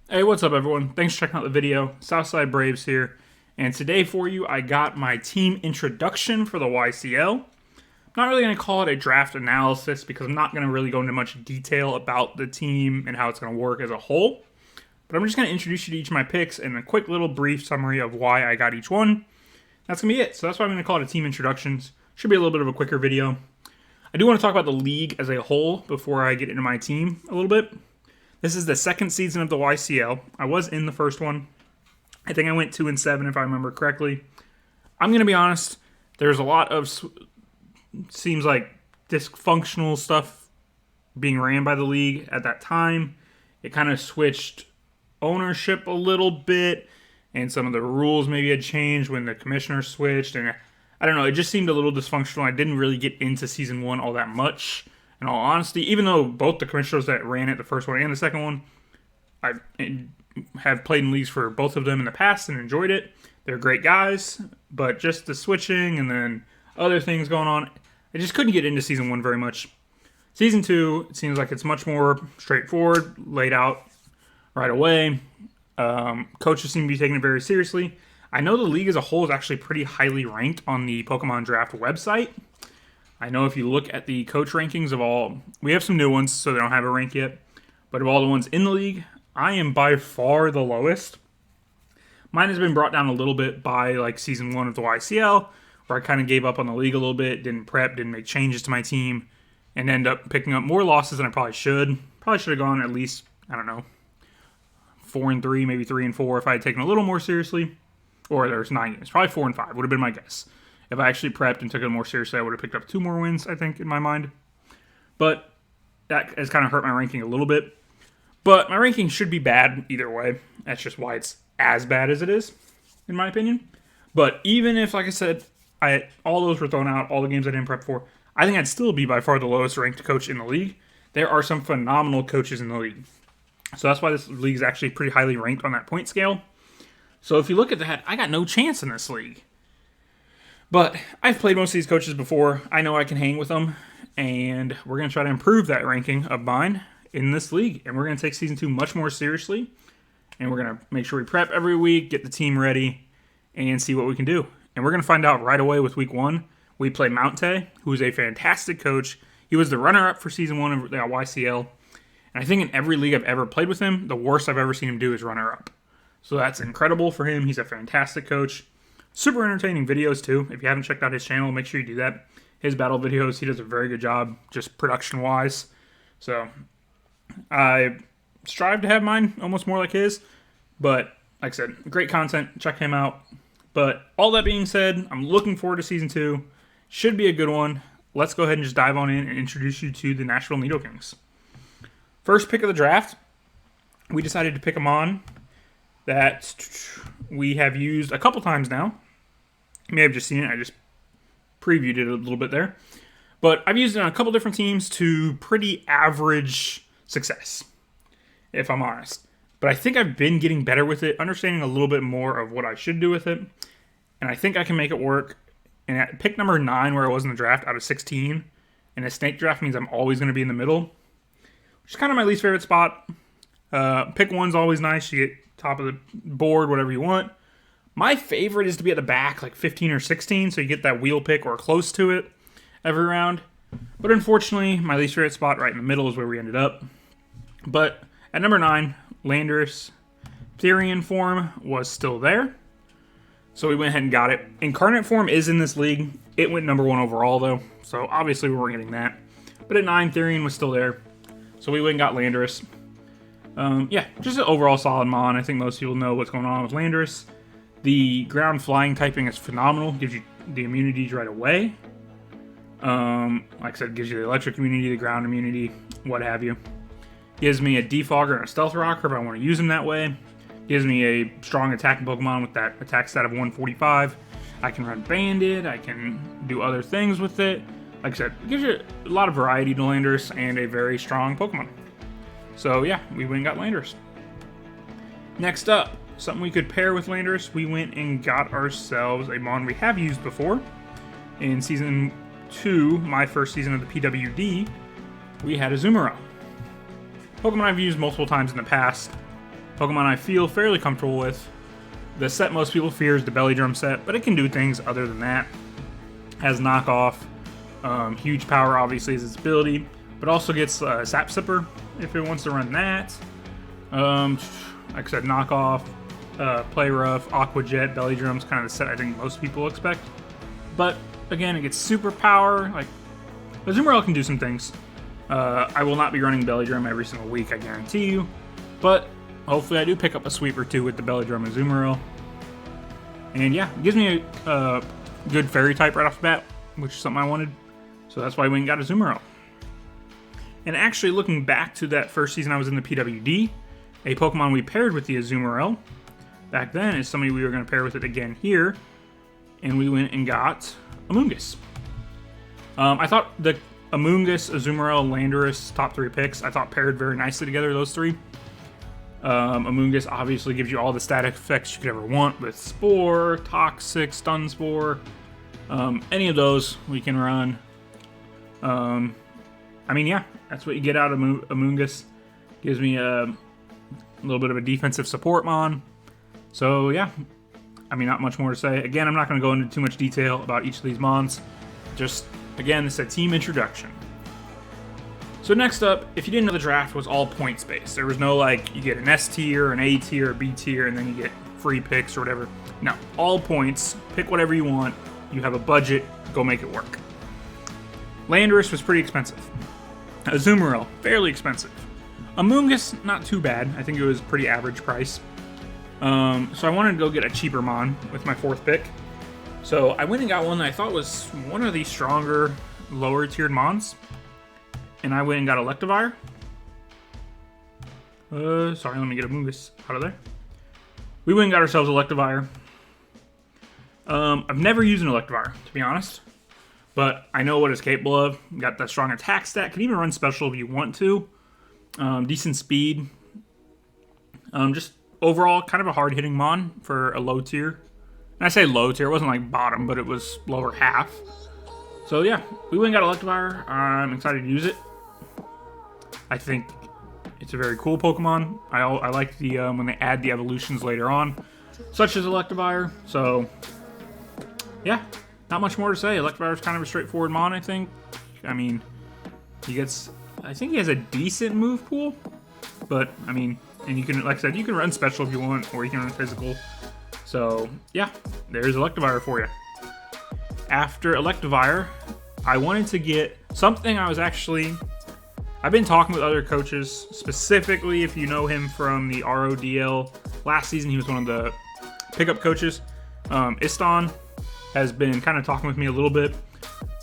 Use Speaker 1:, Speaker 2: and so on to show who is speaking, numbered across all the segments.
Speaker 1: Hey, what's up everyone? Thanks for checking out the video. Southside Braves here. And today for you, I got my team introduction for the YCL. I'm not really going to call it a draft analysis because I'm not going to really go into much detail about the team and how it's going to work as a whole. But I'm just going to introduce you to each of my picks and a quick little brief summary of why I got each one. That's going to be it. So that's why I'm going to call it a team introductions. Should be a little bit of a quicker video. I do want to talk about the league as a whole before I get into my team a little bit. This is the second season of the YCL. I was in the first one. I think I went 2-7 if I remember correctly. I'm going to be honest. There's a lot of, seems like, dysfunctional stuff being ran by the league at that time. It kind of switched ownership a little bit, and some of the rules maybe had changed when the commissioner switched. And I don't know, it just seemed a little dysfunctional. I didn't really get into season one all that much. In all honesty, even though both the commissioners that ran it, the first one and the second one, I have played in leagues for both of them in the past and enjoyed it. They're great guys, but just the switching and then other things going on, I just couldn't get into season one very much. Season two, it seems like it's much more straightforward, laid out right away. Coaches seem to be taking it very seriously. I know the league as a whole is actually pretty highly ranked on the Pokemon Draft website. I know if you look at the coach rankings of all, we have some new ones, so they don't have a rank yet, but of all the ones in the league, I am by far the lowest. Mine has been brought down a little bit by like season one of the YCL, where I kind of gave up on the league a little bit, didn't prep, didn't make changes to my team, and end up picking up more losses than I probably should. Probably should have gone at least, I don't know, 4-3, maybe 3-4 if I had taken a little more seriously. Or there's 9 games, probably 4-5 would have been my guess. If I actually prepped and took it more seriously, I would have picked up 2 more wins, I think, in my mind. But that has kind of hurt my ranking a little bit. But my ranking should be bad either way. That's just why it's as bad as it is, in my opinion. But even if, like I said, all those were thrown out, all the games I didn't prep for, I think I'd still be by far the lowest ranked coach in the league. There are some phenomenal coaches in the league. So that's why this league is actually pretty highly ranked on that point scale. So if you look at that, I got no chance in this league. But I've played most of these coaches before. I know I can hang with them. And we're going to try to improve that ranking of mine in this league. And we're going to take Season 2 much more seriously. And we're going to make sure we prep every week, get the team ready, and see what we can do. And we're going to find out right away with Week 1. We play Mounte, who is a fantastic coach. He was the runner-up for Season 1 of the YCL. And I think in every league I've ever played with him, the worst I've ever seen him do is runner-up. So that's incredible for him. He's a fantastic coach. Super entertaining videos, too. If you haven't checked out his channel, make sure you do that. His battle videos, he does a very good job, just production-wise. So, I strive to have mine almost more like his. But, like I said, great content. Check him out. But, all that being said, I'm looking forward to Season 2. Should be a good one. Let's go ahead and just dive on in and introduce you to the Nashville Nidokings. First pick of the draft, we decided to pick him on that we have used a couple times now. You may have just seen it. I just previewed it a little bit there. But I've used it on a couple different teams to pretty average success, if I'm honest. But I think I've been getting better with it, understanding a little bit more of what I should do with it. And I think I can make it work. And at pick number 9, where I was in the draft, out of 16, and a snake draft means I'm always going to be in the middle, which is kind of my least favorite spot. Pick 1's always nice. You get top of the board, whatever you want. My favorite is to be at the back, like 15 or 16, so you get that wheel pick or close to it every round. But unfortunately, my least favorite spot right in the middle is where we ended up. But at number 9, Landorus Therian form was still there. So we went ahead and got it. Incarnate form is in this league. It went number 1 overall, though. So obviously we weren't getting that. But at 9, Therian was still there. So we went and got Landorus. Just an overall solid mon. I think most people know what's going on with Landorus. The ground flying typing is phenomenal. Gives you the immunities right away. Like I said, gives you the electric immunity, the ground immunity, what have you. Gives me a defogger and a stealth rocker if I want to use him that way. Gives me a strong attacking Pokemon with that attack stat of 145. I can run Bandit. I can do other things with it. Like I said, it gives you a lot of variety to Landorus and a very strong Pokemon. So yeah, we went and got Landorus. Next up, something we could pair with Landorus, we went and got ourselves a mon we have used before. In Season 2, my first season of the PWD, we had a Azumarill. Pokemon I've used multiple times in the past. Pokemon I feel fairly comfortable with. The set most people fear is the Belly Drum set, but it can do things other than that. Has knockoff, huge power obviously is its ability, but also gets Sap Sipper if it wants to run that. Like I said, knockoff, Play Rough, Aqua Jet, Belly Drum's kind of the set I think most people expect. But again, it gets super power. Like, Azumarill can do some things. I will not be running Belly Drum every single week, I guarantee you. But hopefully I do pick up a sweep or two with the Belly Drum Azumarill. And yeah, it gives me a good fairy type right off the bat, which is something I wanted. So that's why we went and got Azumarill. And actually, looking back to that first season I was in the PWD, a Pokemon we paired with the Azumarill back then is somebody we were going to pair with it again here. And we went and got Amoonguss. I thought the Amoonguss, Azumarill, Landorus top 3 picks, I thought paired very nicely together, those 3. Amoonguss obviously gives you all the static effects you could ever want with Spore, Toxic, Stun Spore. Any of those we can run. I mean, yeah, that's what you get out of Amoonguss. Gives me a little bit of a defensive support mon. So, yeah. I mean, not much more to say. Again, I'm not going to go into too much detail about each of these mons. Just, again, this is a team introduction. So next up, if you didn't know, the draft was all points-based. There was no, like, you get an S tier, an A tier, a B tier, and then you get free picks or whatever. No, all points. Pick whatever you want. You have a budget. Go make it work. Landorus was pretty expensive. Azumarill, fairly expensive. Amoonguss, not too bad. I think it was pretty average price. So I wanted to go get a cheaper mon with my 4th pick. So I went and got one that I thought was one of the stronger, lower tiered mons. And I went and got Electivire. Sorry, let me get Amoonguss out of there. We went and got ourselves Electivire. I've never used an Electivire, to be honest. But I know what it's capable of. Got that strong attack stat. Can even run special if you want to. Decent speed. Just overall, kind of a hard-hitting mon for a low tier. And I say low tier, it wasn't like bottom, but it was lower half. So yeah, we went and got Electivire. I'm excited to use it. I think it's a very cool Pokemon. I like the when they add the evolutions later on, such as Electivire. So yeah, not much more to say. Electivire is kind of a straightforward mon, I think. I mean, I think he has a decent move pool, but I mean, and you can, like I said, you can run special if you want, or you can run physical. So yeah, there's Electivire for you. After Electivire, I wanted to get something I've been talking with other coaches, specifically if you know him from the RODL. Last season, he was one of the pickup coaches. Iston has been kind of talking with me a little bit,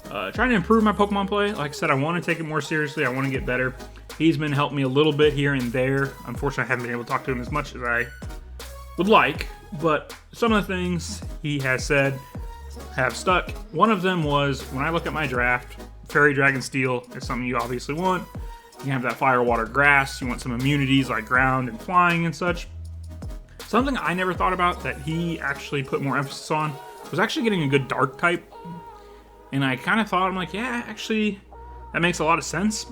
Speaker 1: trying to improve my Pokemon play. Like I said, I want to take it more seriously. I want to get better. He's been helping me a little bit here and there. Unfortunately, I haven't been able to talk to him as much as I would like, but some of the things he has said have stuck. One of them was, when I look at my draft, Fairy Dragon Steel is something you obviously want. You have that Fire, Water, Grass. You want some immunities like ground and flying and such. Something I never thought about that he actually put more emphasis on was actually getting a good Dark type. And I kind of thought, I'm like, yeah, actually, that makes a lot of sense.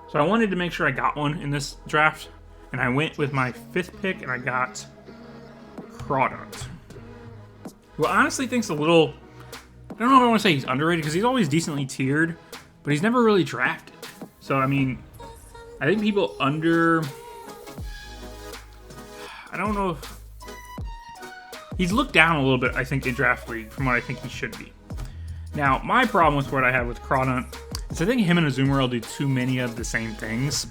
Speaker 1: So I wanted to make sure I got one in this draft. And I went with my 5th pick and I got Crawdont. Who I honestly think's a little, I don't know if I want to say he's underrated because he's always decently tiered, but he's never really drafted. So, I mean, I think people I don't know if, he's looked down a little bit, I think, in Draft League from what I think he should be. Now, my problem with what I have with Crawdont is I think him and Azumarill do too many of the same things.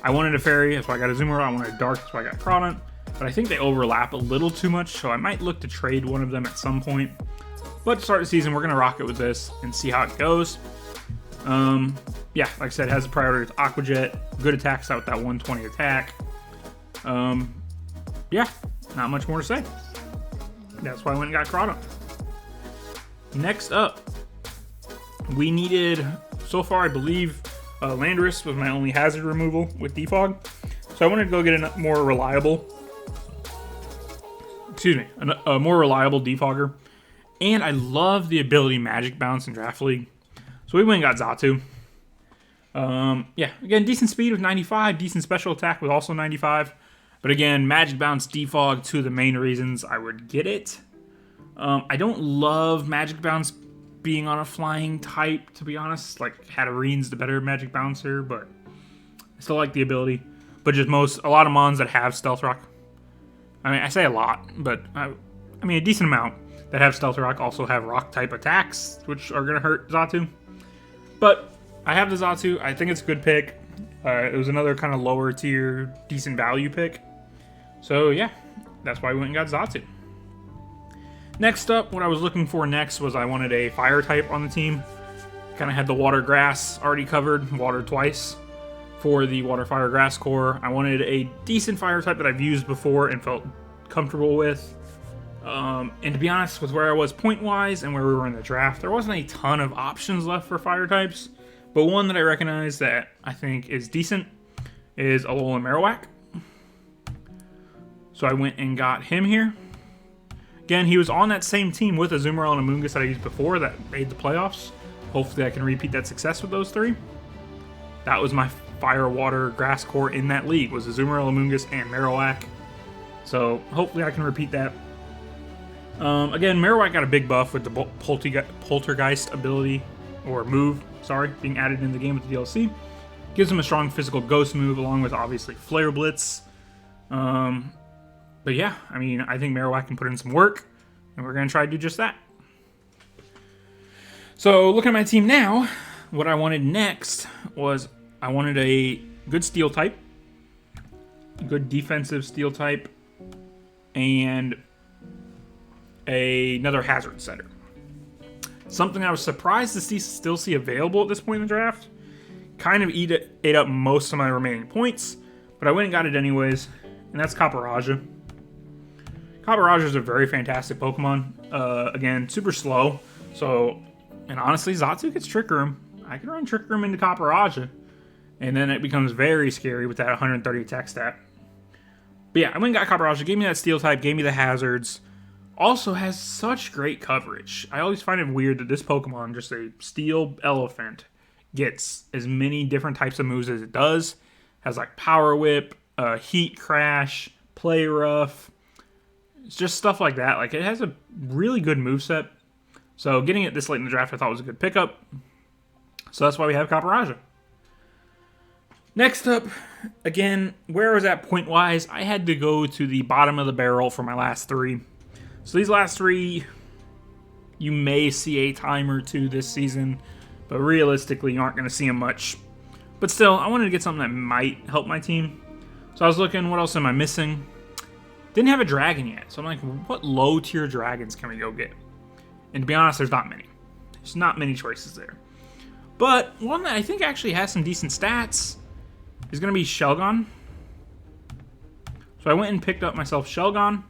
Speaker 1: I wanted a Fairy, that's why I got Azumarill. I wanted a Dark, that's why I got Crawdont. But I think they overlap a little too much, so I might look to trade one of them at some point. But to start the season, we're going to rock it with this and see how it goes. Yeah, like I said, it has a priority with Aqua Jet. Good attack stat with that 120 attack. Yeah, not much more to say. That's why I went and got Crawdont. Next up, we needed, so far I believe, Landorus was my only hazard removal with Defog. So I wanted to go get a more reliable, a more reliable Defogger. And I love the ability Magic Bounce in Draft League. So we went and got Xatu. Yeah, again, decent speed with 95, decent special attack with also 95. But again, Magic Bounce, Defog, two of the main reasons I would get it. I don't love Magic Bounce being on a flying type, to be honest. Like, Hatterene's the better Magic Bouncer, but I still like the ability. But just a lot of mons that have Stealth Rock. I mean, I say a lot, but I mean a decent amount that have Stealth Rock also have Rock type attacks, which are going to hurt Xatu. But I have the Xatu. I think it's a good pick. It was another kind of lower tier, decent value pick. So yeah, that's why we went and got Xatu. Next up, what I was looking for next was I wanted a fire type on the team. Kind of had the water grass already covered, water twice for the water fire grass core. I wanted a decent fire type that I've used before and felt comfortable with. And to be honest, with where I was point wise and where we were in the draft, there wasn't a ton of options left for fire types. But one that I recognize that I think is decent is Alolan Marowak. So I went and got him here. Again, he was on that same team with Azumarill and Amoonguss that I used before that made the playoffs. Hopefully I can repeat that success with those three. That was my fire, water, grass core in that league, was Azumarill, Amoonguss, and Marowak. So hopefully I can repeat that. Again, Marowak got a big buff with the Poltergeist ability, or move, sorry, being added in the game with the DLC. Gives him a strong physical ghost move along with obviously Flare Blitz. But yeah, I mean, I think Marowak can put in some work, and we're going to try to do just that. So, looking at my team now, what I wanted next was I wanted a good steel type, good defensive steel type, and another hazard setter. Something I was surprised to still see available at this point in the draft. Kind of ate up most of my remaining points, but I went and got it anyways, and that's Copperajah. Copperajah is a very fantastic Pokemon. Again, super slow. So, and honestly, Xatu gets Trick Room. I can run Trick Room into Copperajah. And then it becomes very scary with that 130 attack stat. But yeah, I went and got Copperajah. Gave me that Steel type. Gave me the hazards. Also has such great coverage. I always find it weird that this Pokemon, just a Steel Elephant, gets as many different types of moves as it does. Has like Power Whip, Heat Crash, Play Rough. It's just stuff like that. Like, it has a really good moveset. So getting it this late in the draft I thought was a good pickup. So that's why we have Copperajah. Next up, again, where I was at point-wise, I had to go to the bottom of the barrel for my last three. So these last three, you may see a time or two this season, but realistically, you aren't going to see them much. But still, I wanted to get something that might help my team. So I was looking, what else am I missing? Didn't have a dragon yet, so I'm like, what low-tier dragons can we go get? And to be honest, there's not many. There's not many choices there. But one that I think actually has some decent stats is going to be Shelgon. So I went and picked up myself Shelgon.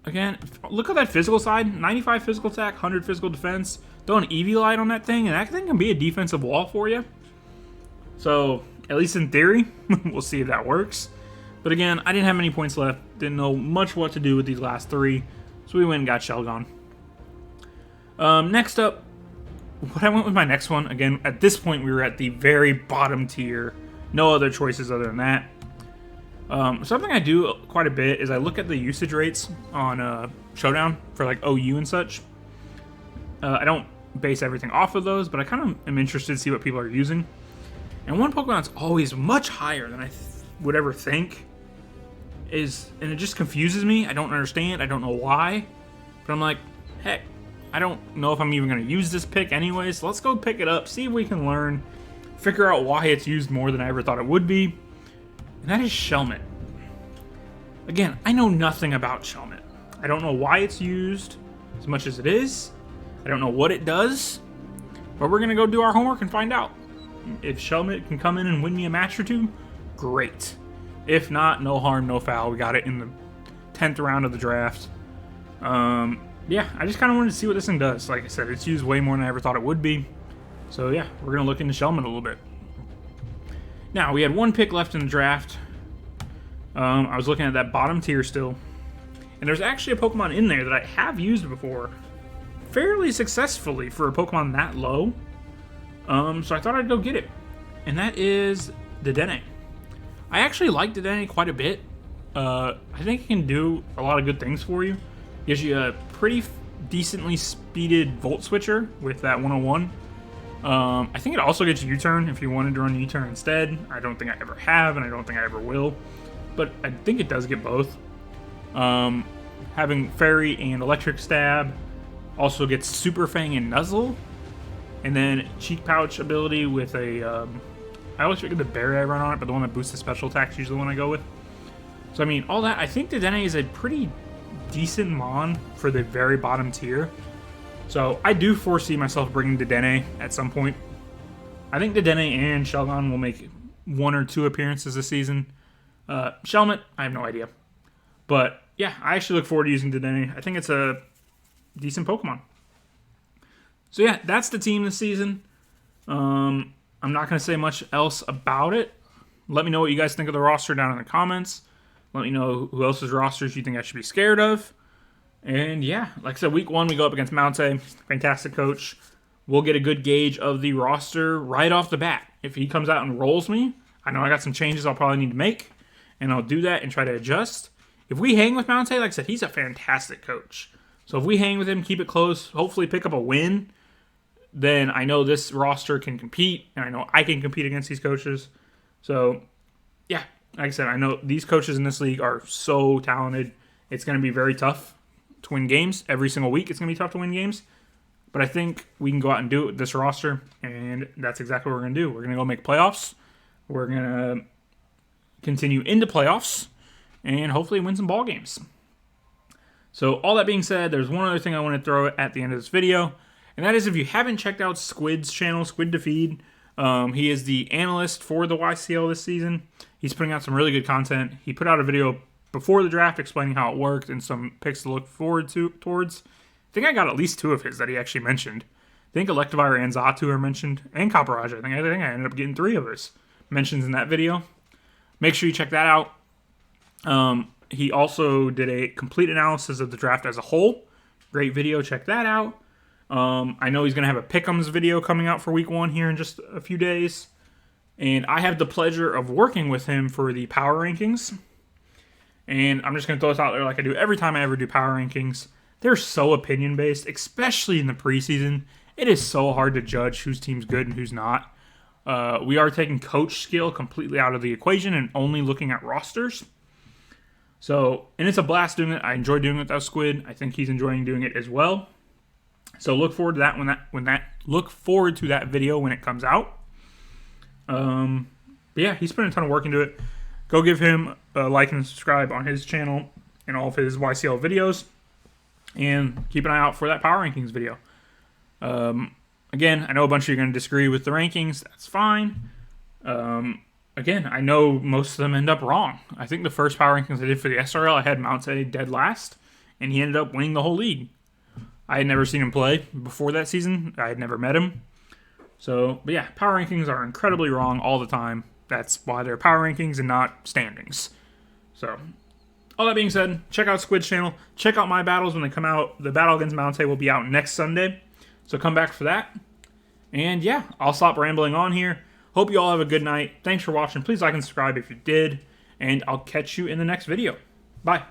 Speaker 1: Again, look at that physical side. 95 physical attack, 100 physical defense. Throw an Eevee Light on that thing, and that thing can be a defensive wall for you. So, at least in theory, we'll see if that works. But again, I didn't have many points left. Didn't know much what to do with these last three. So we went and got Shelgon. Next up, what I went with my next one, again, at this point we were at the very bottom tier. No other choices other than that. Something I do quite a bit is I look at the usage rates on Showdown for like OU and such. I don't base everything off of those, but I kind of am interested to see what people are using. And one Pokemon that's always much higher than I would ever think is, and it just confuses me. I don't understand. I don't know why. But I'm like, heck, I don't know if I'm even going to use this pick anyways. So let's go pick it up, see if we can learn, figure out why it's used more than I ever thought it would be. And that is Shelmet. Again, I know nothing about Shelmet. I don't know why it's used as much as it is. I don't know what it does. But we're going to go do our homework and find out. If Shelmet can come in and win me a match or two, great. If not, no harm, no foul. We got it in the 10th round of the draft. Yeah, I just kind of wanted to see what this thing does. Like I said, it's used way more than I ever thought it would be. So yeah, we're going to look into Shelmet a little bit. Now, we had one pick left in the draft. I was looking at that bottom tier still. And there's actually a Pokemon in there that I have used before fairly successfully for a Pokemon that low. So I thought I'd go get it. And that is the Dedenne. I actually like Dene quite a bit. I think it can do a lot of good things for you. Gives you a pretty decently speeded volt switcher with that 101. I think it also gets U-turn if you wanted to run U-turn instead. I don't think I ever have, and I don't think I ever will. But I think it does get both. Having Fairy and Electric Stab. Also gets Super Fang and Nuzzle. And then Cheek Pouch ability with a... I always forget the berry I run on it, but the one that boosts the special attack is usually the one I go with. So, I mean, all that. I think the Dene is a pretty decent mon for the very bottom tier. So, I do foresee myself bringing Dedenne at some point. I think Dedenne and Shelgon will make 1 or 2 appearances this season. Shelmet, I have no idea. But, yeah, I actually look forward to using Dedenne. I think it's a decent Pokemon. So, yeah, that's the team this season. I'm not going to say much else about it. Let me know what you guys think of the roster down in the comments. Let me know who else's rosters you think I should be scared of. And yeah, like I said, week 1 we go up against Mountay. Fantastic coach. We'll get a good gauge of the roster right off the bat. If he comes out and rolls me, I know I got some changes I'll probably need to make. And I'll do that and try to adjust. If we hang with Mountay, like I said, he's a fantastic coach. So if we hang with him, keep it close, hopefully pick up a win, then I know this roster can compete, and I know I can compete against these coaches. So, yeah, like I said, I know these coaches in this league are so talented. It's going to be very tough to win games. Every single week it's going to be tough to win games. But I think we can go out and do it with this roster, and that's exactly what we're going to do. We're going to go make playoffs. We're going to continue into playoffs, and hopefully win some ball games. So, all that being said, there's one other thing I want to throw at the end of this video. And that is, if you haven't checked out Squid's channel, Squid to Feed, he is the analyst for the YCL this season. He's putting out some really good content. He put out a video before the draft explaining how it worked and some picks to look forward towards. I think I got at least 2 of his that he actually mentioned. I think Electivire and Xatu are mentioned, and Copperage. I think I ended up getting 3 of his mentions in that video. Make sure you check that out. He also did a complete analysis of the draft as a whole. Great video. Check that out. I know he's going to have a Pick'ems video coming out for week 1 here in just a few days. And I have the pleasure of working with him for the power rankings. And I'm just going to throw this out there like I do every time I ever do power rankings. They're so opinion-based, especially in the preseason. It is so hard to judge whose team's good and who's not. We are taking coach skill completely out of the equation and only looking at rosters. So, and it's a blast doing it. I enjoy doing it with Squid. I think he's enjoying doing it as well. So look forward to that look forward to that video when it comes out. But yeah, he's putting a ton of work into it. Go give him a like and subscribe on his channel and all of his YCL videos. And keep an eye out for that power rankings video. Again, I know a bunch of you are going to disagree with the rankings. That's fine. Again, I know most of them end up wrong. I think the first power rankings I did for the SRL, I had Mountay dead last, and he ended up winning the whole league. I had never seen him play before that season. I had never met him. So, but yeah, power rankings are incredibly wrong all the time. That's why they're power rankings and not standings. So, all that being said, check out Squid's channel. Check out my battles when they come out. The battle against Mountay will be out next Sunday. So come back for that. And yeah, I'll stop rambling on here. Hope you all have a good night. Thanks for watching. Please like and subscribe if you did. And I'll catch you in the next video. Bye.